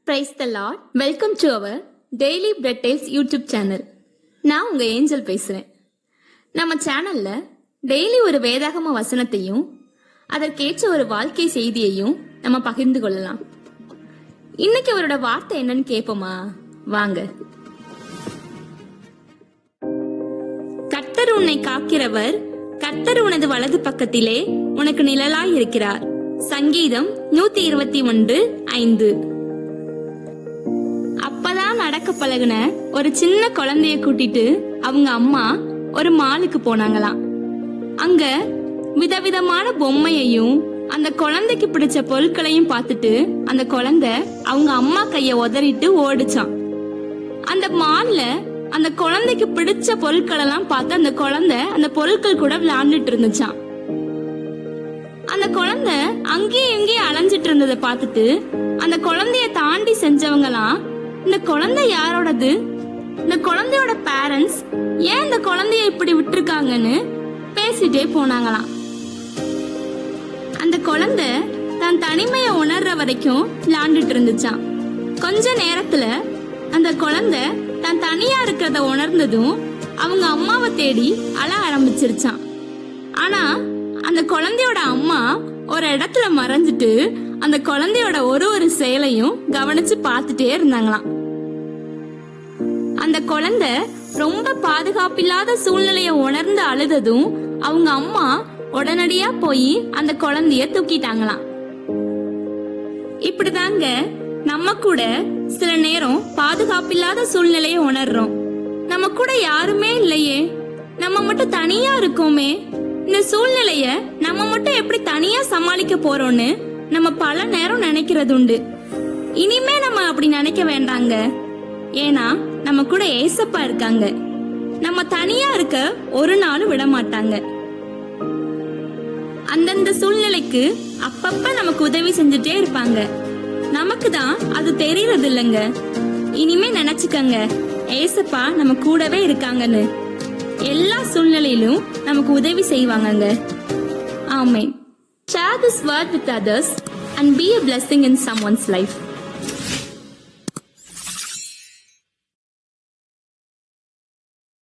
Praise the Lord. Welcome to our Daily Bread Tales YouTube channel. நான் உங்க angel பேசுறேன். நம்ம சேனல்ல டெய்லி ஒரு வேதாகம வசனத்தையும் அதற்கேற்ற ஒரு வாழ்க்கை செய்தியையும் நம்ம பகிர்ந்து கொள்ளலாம். இன்னைக்கு அவரோட வார்த்தை என்னன்னு கேட்போமா? வாங்க. கர்த்தர் உன்னை காக்கிறவர், கர்த்தர் உனது வலது பக்கத்திலே உனக்கு நிழலாய் இருக்கிறார். சங்கீதம் 121:5. அப்பதான் நடக்க பழகுன ஒரு சின்ன குழந்தைய கூட்டிட்டு அவங்க அம்மா ஒரு மாலுக்கு போனாங்களாம். அங்க விதவிதமான பொம்மையையும் அந்த குழந்தைக்கு பிடிச்ச பொருட்களையும் பார்த்துட்டு அந்த குழந்தை அவங்க அம்மா கைய உதறிட்டு ஓடிச்சான். அந்த மால்ல அந்த குழந்தைக்கு பிடிச்ச பொருட்கள் எல்லாம் பார்த்து அந்த குழந்தை அந்த பொருட்கள் கூட விளையாண்டுட்டு இருந்துச்சான். அந்த குழந்தை அங்கேயும் இங்கேயும் அலைஞ்சிட்டு இருந்ததை பார்த்துட்டு அந்த குழந்தைய தாண்டி செஞ்சவங்கலாம், இந்த குழந்தை யாரோடது, இந்த குழந்தையோட பேரண்ட்ஸ் ஏன் இந்த குழந்தைய இப்படி விட்டுருக்காங்கன்னு பேசிட்டே போனாங்களாம். அந்த குழந்தை தன் தனிமைய உணர்ற வரைக்கும் விளையாண்டுட்டு இருந்துச்சான். கொஞ்ச நேரத்துல அந்த குழந்தை தான் தனியா இருக்கிறத உணர்ந்ததும் அவங்க அம்மாவை தேடி அழ ஆரம்பிச்சிருச்சான். ஆனா அந்த குழந்தையோட அம்மா ஒரு இடத்துல மறைஞ்சிட்டு அந்த குழந்தையோட ஒரு செயலையும் கவனிச்சு பார்த்துட்டே இருந்தாங்களாம். அந்த குழந்தை ரொம்ப பாதுகாப்பில்லாத சூழ்நிலைய உணர்ந்து அழுததும் அவங்க அம்மா உடனடியா போய் அந்த குழந்தைய தூக்கிட்டாங்களாம். இப்படிதாங்க நம்ம கூட சில நேரம் பாதுகாப்பில்லாத சூழ்நிலைய உணர்றோம். நம்ம கூட யாருமே இல்லையே, நம்ம மட்டும் தனியா இருக்கோமே, இந்த சூழ்நிலைய நம்ம மட்டும் எப்படி தனியா சமாளிக்க போறோம்னு நம்ம பல நேரம் நினைக்கிறது உண்டு. இனிமே நம்ம அப்படி நினைக்க வேண்டாங்க. ஏன்னா நம்ம கூட ஏசப்பா இருக்காங்க. நம்ம தனியா இருக்க ஒரு நாளும் விட மாட்டாங்க. அந்தந்த சூழ்நிலைக்கு அப்பப்ப நமக்கு உதவி செஞ்சுட்டே இருப்பாங்க. நமக்கு தான் அது தெரியறது இல்லைங்க. இனிமே நினைச்சுக்கங்க, ஏசப்பா நம்ம கூடவே இருக்காங்கன்னு. எல்லா சூழ்நிலையிலும் நமக்கு உதவி செய்வாங்க. ஆமென். Share this word with others and be a blessing in someone's life.